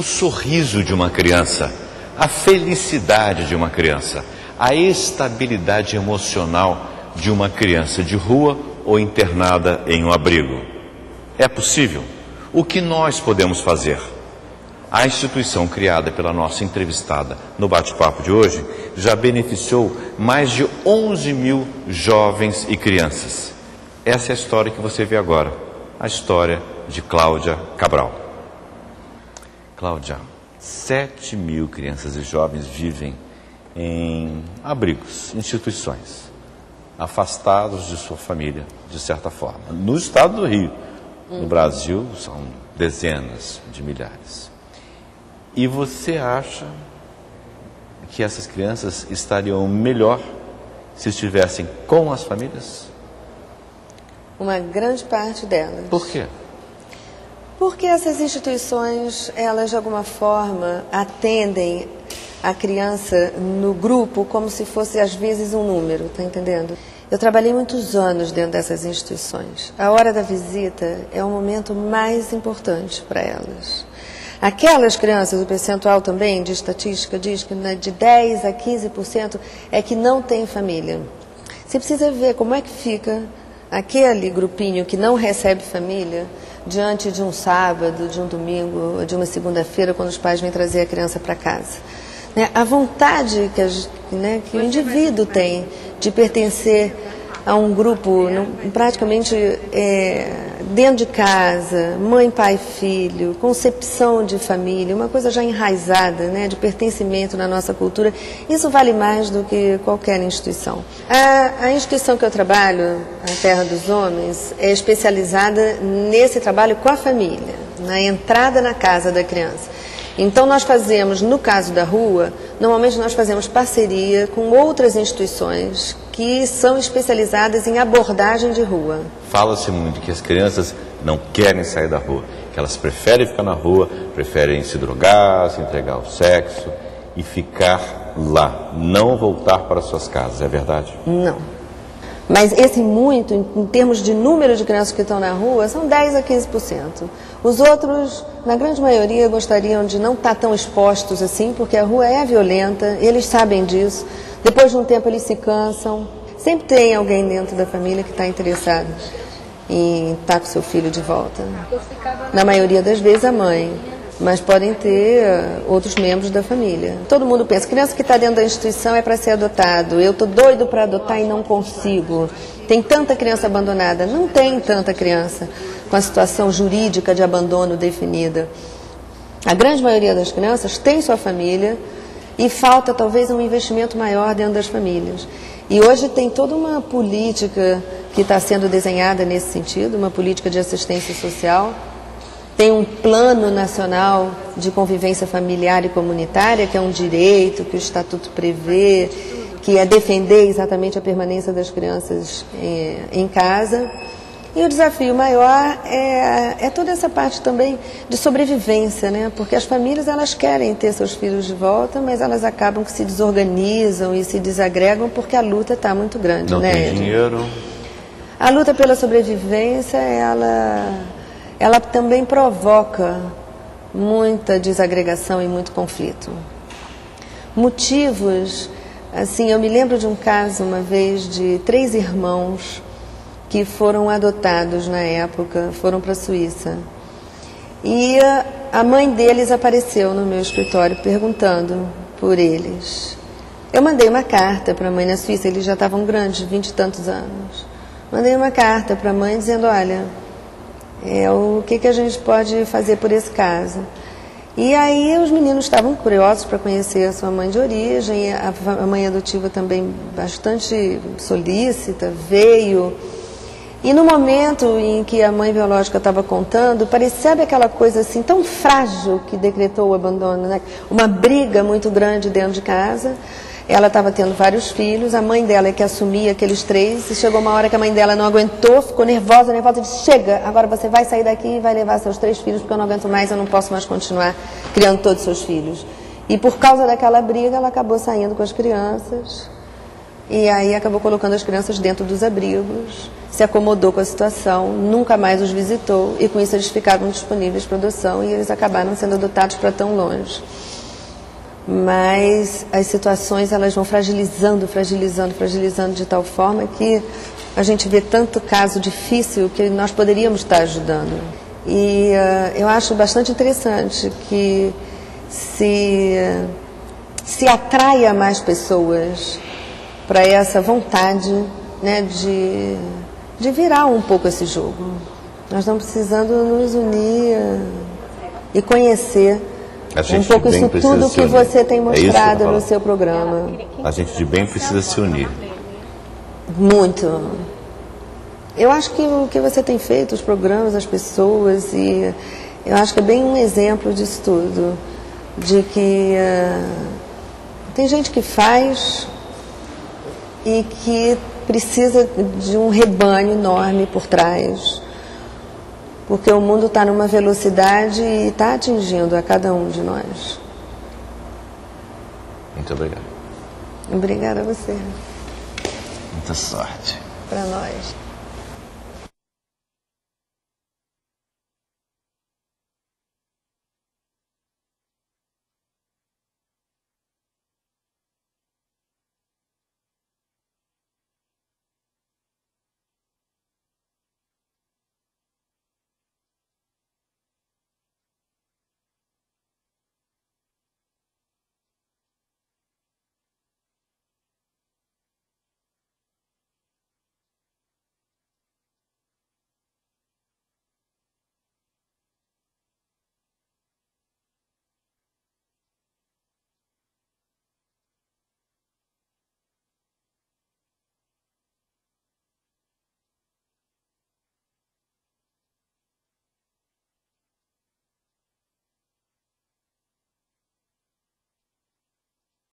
o sorriso de uma criança, a felicidade de uma criança, a estabilidade emocional de uma criança de rua ou internada em um abrigo. É possível? O que nós podemos fazer? A instituição criada pela nossa entrevistada no bate-papo de hoje já beneficiou mais de 11 mil jovens e crianças. Essa é a história que você vê agora, a história de Cláudia Cabral. Cláudia, 7 mil crianças e jovens vivem em abrigos, instituições, afastados de sua família, de certa forma. No estado do Rio, no Brasil, são dezenas de milhares. E você acha que essas crianças estariam melhor se estivessem com as famílias? Uma grande parte delas. Por quê? Porque essas instituições, elas de alguma forma atendem a criança no grupo como se fosse às vezes um número, tá entendendo? Eu trabalhei muitos anos dentro dessas instituições. A hora da visita é o momento mais importante para elas. Aquelas crianças, o percentual também de estatística diz que de 10% a 15% é que não tem família. Você precisa ver como é que fica aquele grupinho que não recebe família diante de um sábado, de um domingo, de uma segunda-feira, quando os pais vêm trazer a criança para casa. A vontade que o indivíduo tem de pertencer a um grupo praticamente dentro de casa, mãe, pai, filho, concepção de família, uma coisa já enraizada, de pertencimento na nossa cultura, isso vale mais do que qualquer instituição. A instituição que eu trabalho, a Terra dos Homens, é especializada nesse trabalho com a família, na entrada na casa da criança. Então nós fazemos, no caso da rua, normalmente nós fazemos parceria com outras instituições que são especializadas em abordagem de rua. Fala-se muito que as crianças não querem sair da rua, que elas preferem ficar na rua, preferem se drogar, se entregar ao sexo e ficar lá, não voltar para suas casas, é verdade? Não. Mas esse muito, em termos de número de crianças que estão na rua, são 10% a 15%. Os outros, na grande maioria, gostariam de não estar tão expostos assim, porque a rua é violenta, eles sabem disso. Depois de um tempo eles se cansam. Sempre tem alguém dentro da família que está interessado em estar com seu filho de volta. Na maioria das vezes a mãe, mas podem ter outros membros da família. Todo mundo pensa, criança que está dentro da instituição é para ser adotado, eu estou doido para adotar e não consigo. Tem tanta criança abandonada. Não tem tanta criança com a situação jurídica de abandono definida. A grande maioria das crianças tem sua família e falta talvez um investimento maior dentro das famílias. E hoje tem toda uma política que está sendo desenhada nesse sentido, uma política de assistência social. Tem um plano nacional de convivência familiar e comunitária, que é um direito que o Estatuto prevê, que é defender exatamente a permanência das crianças em casa. E o desafio maior é toda essa parte também de sobrevivência, porque as famílias elas querem ter seus filhos de volta, mas elas acabam que se desorganizam e se desagregam porque a luta está muito grande. Não tem dinheiro. A luta pela sobrevivência, ela também provoca muita desagregação e muito conflito. Motivos, assim, eu me lembro de um caso uma vez de 3 irmãos que foram adotados na época, foram para a Suíça. E a mãe deles apareceu no meu escritório perguntando por eles. Eu mandei uma carta para a mãe na Suíça, eles já estavam grandes, 20 e tantos anos. Mandei uma carta para a mãe dizendo, olha, o que a gente pode fazer por esse caso? E aí os meninos estavam curiosos para conhecer a sua mãe de origem, a mãe adotiva também bastante solícita, veio. E no momento em que a mãe biológica estava contando, parecia aquela coisa assim tão frágil que decretou o abandono, uma briga muito grande dentro de casa. Ela estava tendo vários filhos, a mãe dela é que assumia aqueles 3, e chegou uma hora que a mãe dela não aguentou, ficou nervosa, e disse, chega, agora você vai sair daqui e vai levar seus 3 filhos, porque eu não aguento mais, eu não posso mais continuar criando todos os seus filhos. E por causa daquela briga, ela acabou saindo com as crianças, e aí acabou colocando as crianças dentro dos abrigos, se acomodou com a situação, nunca mais os visitou, e com isso eles ficaram disponíveis para adoção, e eles acabaram sendo adotados para tão longe. Mas as situações, elas vão fragilizando de tal forma que a gente vê tanto caso difícil que nós poderíamos estar ajudando. E eu acho bastante interessante que se atraia mais pessoas para essa vontade, né, de virar um pouco esse jogo. Nós estamos precisando nos unir e conhecer um pouco isso tudo que você tem mostrado no seu programa. A gente de bem precisa se unir. Muito. Eu acho que o que você tem feito, os programas, as pessoas, e eu acho que é bem um exemplo disso tudo. De que tem gente que faz e que precisa de um rebanho enorme por trás. Porque o mundo está numa velocidade e está atingindo a cada um de nós. Muito obrigado. Obrigada a você. Muita sorte. Para nós.